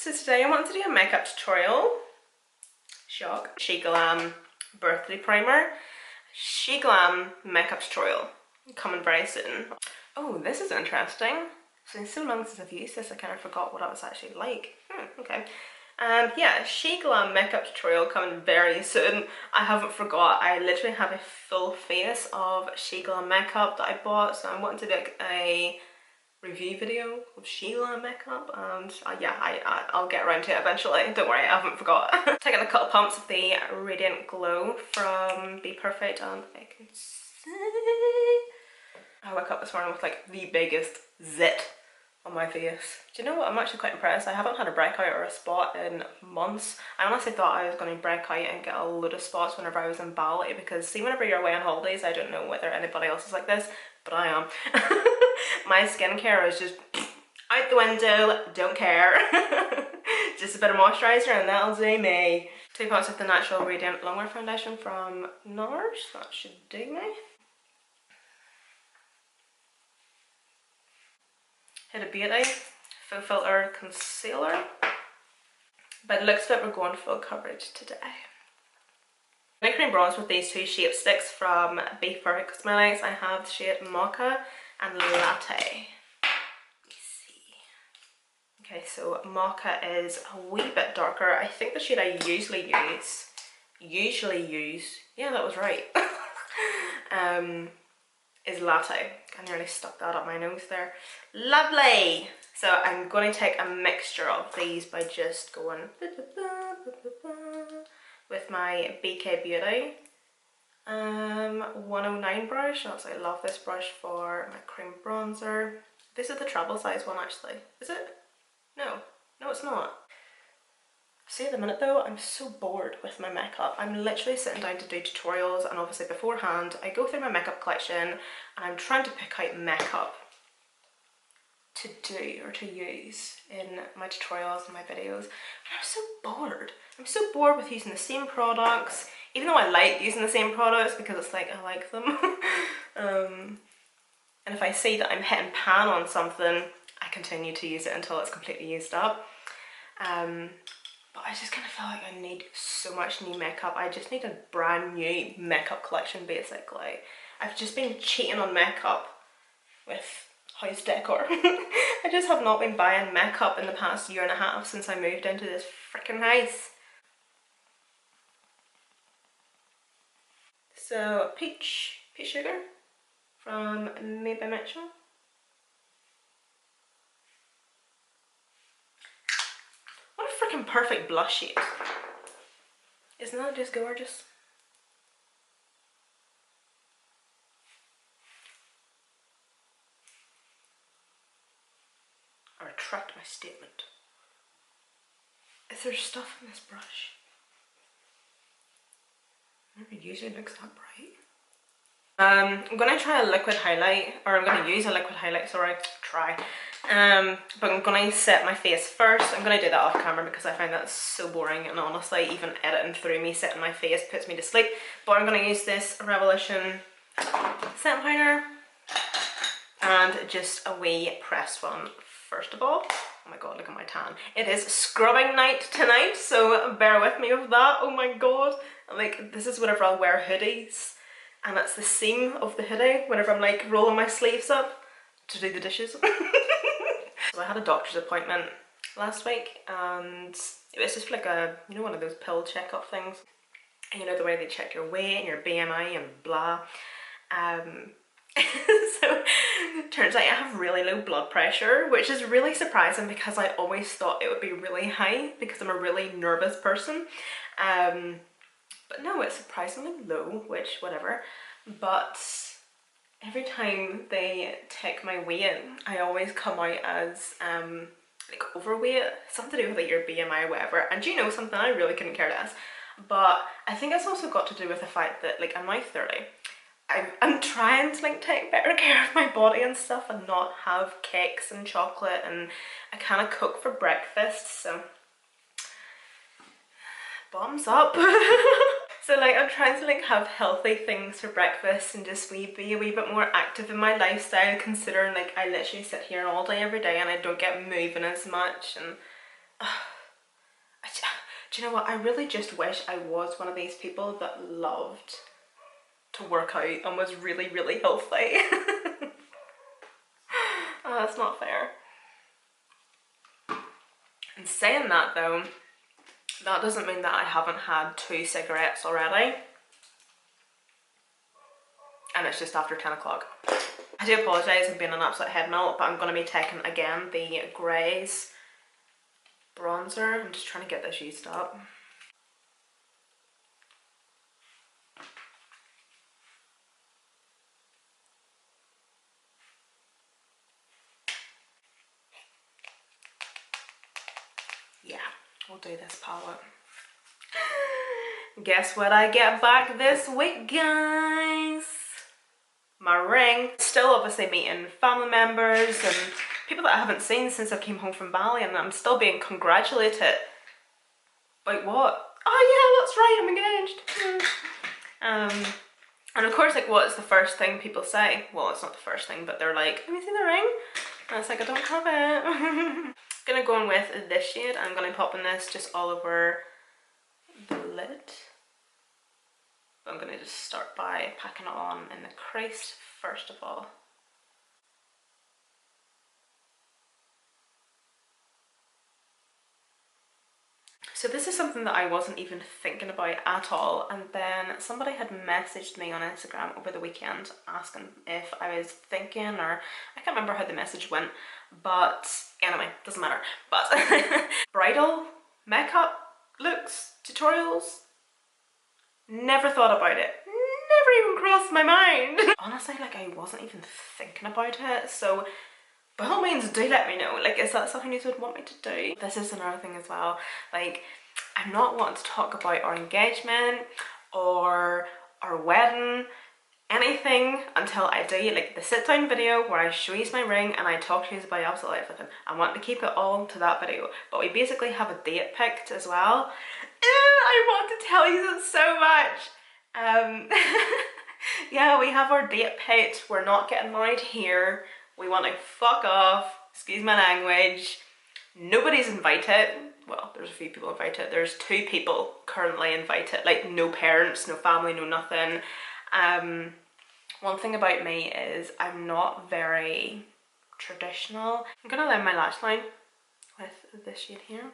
So today I want to do a makeup tutorial. Shock. She Glam birthday primer. She Glam makeup tutorial. Coming very soon. Oh, this is interesting. So in so long since I've used this, I kind of forgot what it was actually like. Okay. Yeah, She Glam makeup tutorial coming very soon. I haven't forgot. I literally have a full face of She Glam makeup that I bought, so I'm wanting to do like a review video of She Glam makeup, and yeah, I'll get around to it eventually. Don't worry, I haven't forgot. Taking a couple pumps of the Radiant Glow from Be Perfect, and I can see I woke up this morning with like the biggest zit on my face. Do you know what? I'm actually quite impressed. I haven't had a breakout or a spot in months. I honestly thought I was going to break out and get a load of spots whenever I was in Bali, because see, whenever you're away on holidays, I don't know whether anybody else is like this, but I am. My skincare is just out the window, don't care. Just a bit of moisturiser and that'll do me. 2 pumps of the Natural Radiant Longwear Foundation from NARS. That should do me. Hit a Beauty Full Filter Concealer. By the looks of it, we're going full coverage today. My cream bronze with these two shape sticks from Be Perfect Cosmetics. I have the shade Mocha and Latte. Let me see. Okay, so Mocha is a wee bit darker. I think the shade I usually use, yeah, that was right, is Latte. I nearly stuck that up my nose there. Lovely! So I'm going to take a mixture of these by just going with my BK Beauty 109 brush. I love this brush for my cream bronzer. This is the travel size one actually. Is it? No, it's not. See, at the minute though, I'm so bored with my makeup. I'm literally sitting down to do tutorials, and obviously beforehand I go through my makeup collection and I'm trying to pick out makeup to do or to use in my tutorials and my videos. And I'm so bored. I'm so bored with using the same products, even though I like using the same products because it's like I like them. And if I see that I'm hitting pan on something, I continue to use it until it's completely used up. But I just kind of feel like I need so much new makeup. I just need a brand new makeup collection basically. I've just been cheating on makeup with house decor. I just have not been buying makeup in the past year and a half since I moved into this freaking house. So Peach Sugar from Made by Mitchell. What a freaking perfect blush shade. Isn't that just gorgeous? I retract my statement. Is there stuff in this brush? It never usually looks that bright. I'm going to try a liquid highlight, or I'm going to use a liquid highlight, sorry, but I'm going to set my face first. I'm going to do that off camera because I find that so boring, and honestly even editing through me setting my face puts me to sleep. But I'm going to use this Revolution setting powder and just a wee pressed one first of all. Oh my god, look at my tan. It is scrubbing night tonight, so bear with me with that. Oh my god, like this is whenever I'll wear hoodies, and that's the seam of the hoodie whenever I'm like rolling my sleeves up to do the dishes. So I had a doctor's appointment last week, and it was just like a, you know, one of those pill checkup things. And you know the way they check your weight and your BMI and blah. So turns out I have really low blood pressure, which is really surprising because I always thought it would be really high because I'm a really nervous person. But no, it's surprisingly low, which whatever. But every time they take my weight, I always come out as like overweight, something to do with like your BMI or whatever. And do you know something? I really couldn't care less. But I think it's also got to do with the fact that like I'm now 30. I'm trying to like take better care of my body and stuff and not have cakes and chocolate, and I kind of cook for breakfast, so bottoms up. So like I'm trying to like have healthy things for breakfast and just be a wee bit more active in my lifestyle, considering like I literally sit here all day every day and I don't get moving as much, and Do you know what? I really just wish I was one of these people that loved to work out and was really, really healthy. Oh, that's not fair. And saying that though, that doesn't mean that I haven't had 2 cigarettes already. And it's just after 10 o'clock. I do apologise, I'm being an absolute head melt, but I'm going to be taking again the Greys bronzer. I'm just trying to get this used up. Yeah, we'll do this palette. Guess what I get back this week, guys? My ring. Still obviously meeting family members and people that I haven't seen since I came home from Bali, and I'm still being congratulated. Like what? Oh yeah, that's right, I'm engaged. And of course, like, what's the first thing people say? Well, it's not the first thing, but they're like, have you seen the ring? And it's like, I don't have it. Gonna go in with this shade. I'm gonna pop in this just all over the lid. But I'm gonna just start by packing it on in the crease first of all. So this is something that I wasn't even thinking about at all, and then somebody had messaged me on Instagram over the weekend asking if I was thinking, or I can't remember how the message went, but anyway, doesn't matter. But bridal makeup looks tutorials, never thought about it, never even crossed my mind. Honestly, like, I wasn't even thinking about it, so by all means do let me know, like, is that something you would want me to do? This is another thing as well, like, I'm not wanting to talk about our engagement or our wedding, anything, until I do like the sit down video where I show you my ring and I talk to you about absolutely everything. I want to keep it all to that video, but we basically have a date picked as well. I want to tell you that so much. Yeah, we have our date picked. We're not getting married here. We want to fuck off, excuse my language. Nobody's invited. Well, there's a few people invited. There's 2 people currently invited, like no parents, no family, no nothing. One thing about me is I'm not very traditional. I'm gonna line my lash line with this shade here.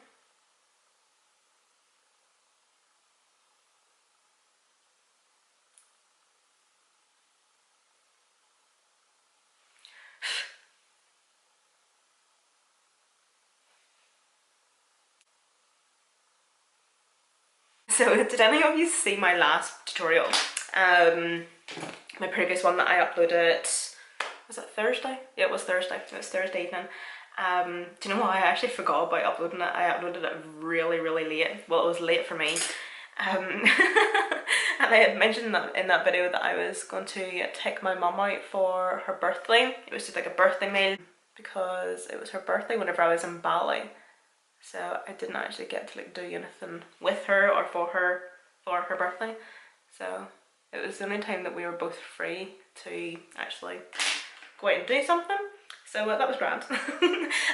So did any of you see my last tutorial? My previous one that I uploaded, was it Thursday? Yeah, it was Thursday. It was Thursday evening. Do you know what? I actually forgot about uploading it. I uploaded it really, really late. Well, it was late for me. And I had mentioned that in that video that I was going to take my mum out for her birthday. It was just like a birthday meal because it was her birthday whenever I was in Bali. So I didn't actually get to like do anything with her or for her birthday. So it was the only time that we were both free to actually go out and do something. So that was grand.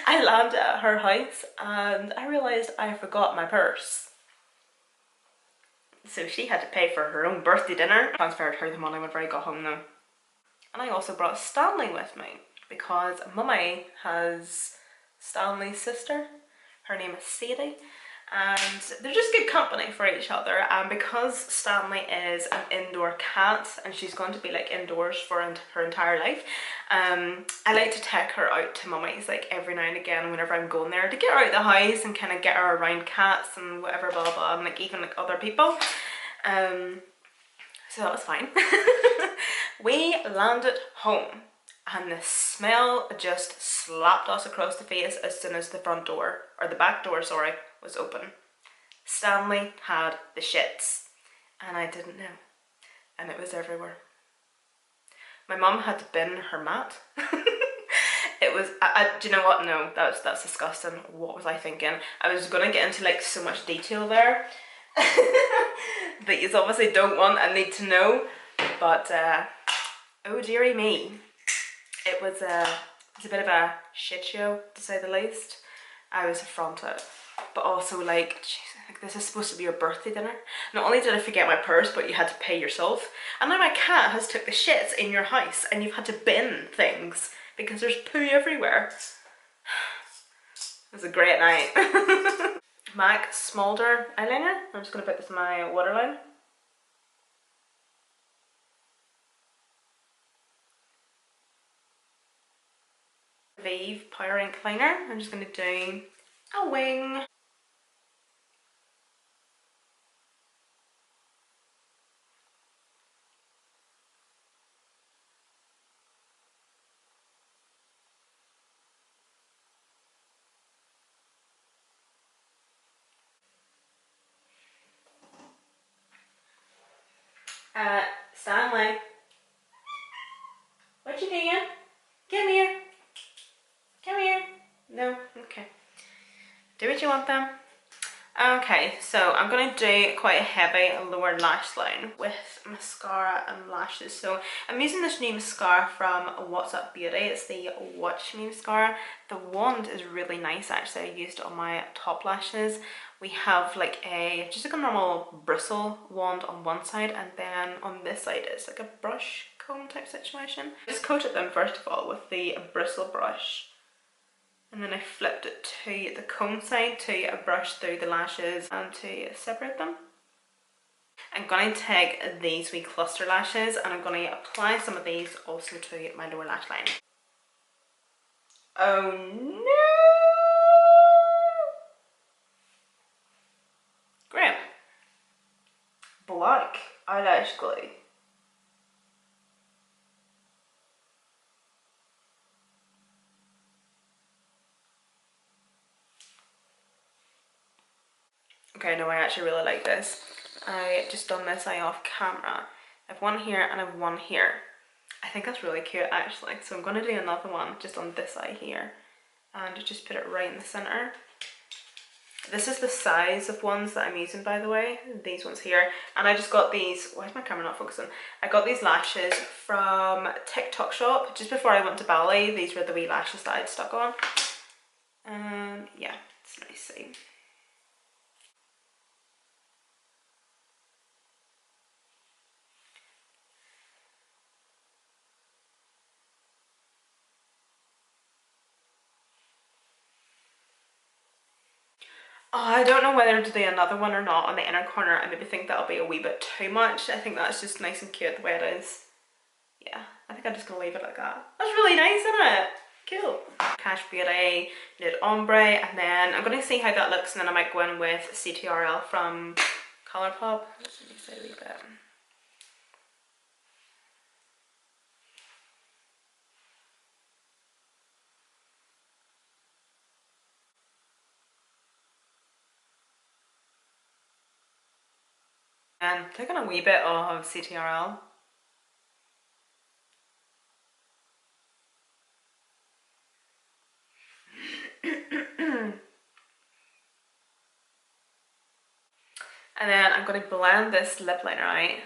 I landed at her house and I realised I forgot my purse. So she had to pay for her own birthday dinner. I transferred her the money whenever I got home though. And I also brought Stanley with me because Mummy has Stanley's sister. Her name is Sadie, and they're just good company for each other. And because Stanley is an indoor cat and she's going to be like indoors for her entire life, I like to take her out to Mummy's like every now and again whenever I'm going there, to get her out of the house and kind of get her around cats and whatever, blah blah, and like even like other people. So that was fine. We landed home and the smell just slapped us across the face as soon as the front door, or the back door, sorry, was open. Stanley had the shits and I didn't know, and it was everywhere. My mum had to bin her mat. It was, do you know what? No, that's disgusting. What was I thinking? I was gonna get into like so much detail there that you obviously don't want and need to know, but oh dearie me. It was a bit of a shit show, to say the least. I was affronted, but also like, geez, like Like, this is supposed to be your birthday dinner. Not only did I forget my purse, but you had to pay yourself. And now my cat has took the shits in your house and you've had to bin things because there's poo everywhere. It was a great night. MAC Smolder eyeliner. I'm just going to put this in my waterline. Vive Power Ink Liner. I'm just going to do a wing. Stanley, what you doing? Come here. Come here. No? Okay. Do what you want then. Okay, so I'm going to do quite a heavy lower lash line with mascara and lashes. So I'm using this new mascara from What's Up Beauty. It's the Watch Me mascara. The wand is really nice actually. I used it on my top lashes. We have like just like a normal bristle wand on one side, and then on this side it's like a brush comb type situation. I just coated them first of all with the bristle brush. And then I flipped it to the comb side to brush through the lashes and to separate them. I'm going to take these wee cluster lashes and I'm going to apply some of these also to my lower lash line. Oh no! Great. Black eyelash glue. Okay, no, I actually really like this. I just done this eye off camera. I have one here and I have one here. I think that's really cute actually. So I'm going to do another one just on this eye here and just put it right in the centre. This is the size of ones that I'm using, by the way, these ones here. And I just got these, why is my camera not focusing? I got these lashes from TikTok shop just before I went to Bali. These were the wee lashes that I'd stuck on. Yeah, it's nice to see. Oh, I don't know whether to do another one or not on the inner corner. I maybe think that'll be a wee bit too much. I think that's just nice and cute the way it is. Yeah, I think I'm just gonna leave it like that. That's really nice, isn't it? Cool. Cash Beauty, Nude Ombre, and then I'm gonna see how that looks, and then I might go in with CTRL from Colourpop. Let me say a wee bit. And taking a wee bit of CTRL. And then I'm going to blend this lip liner out.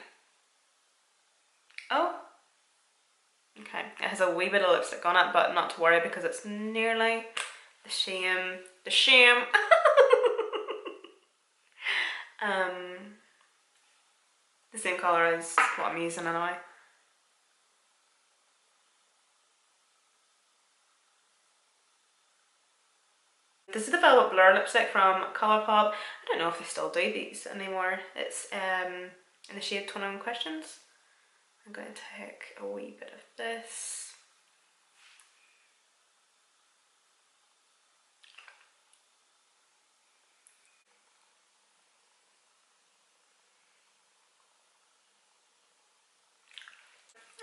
Oh, okay. It has a wee bit of lipstick on it, but not to worry because it's nearly the shame. The shame. The same colour as what I'm using anyway. This is the Velvet Blur lipstick from Colourpop. I don't know if they still do these anymore. It's in the shade 21 Questions. I'm going to take a wee bit of this.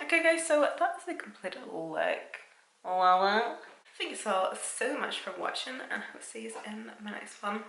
Okay guys, so that's the complete look. Love it. Thank you so much for watching, and I hope to see you in my next one.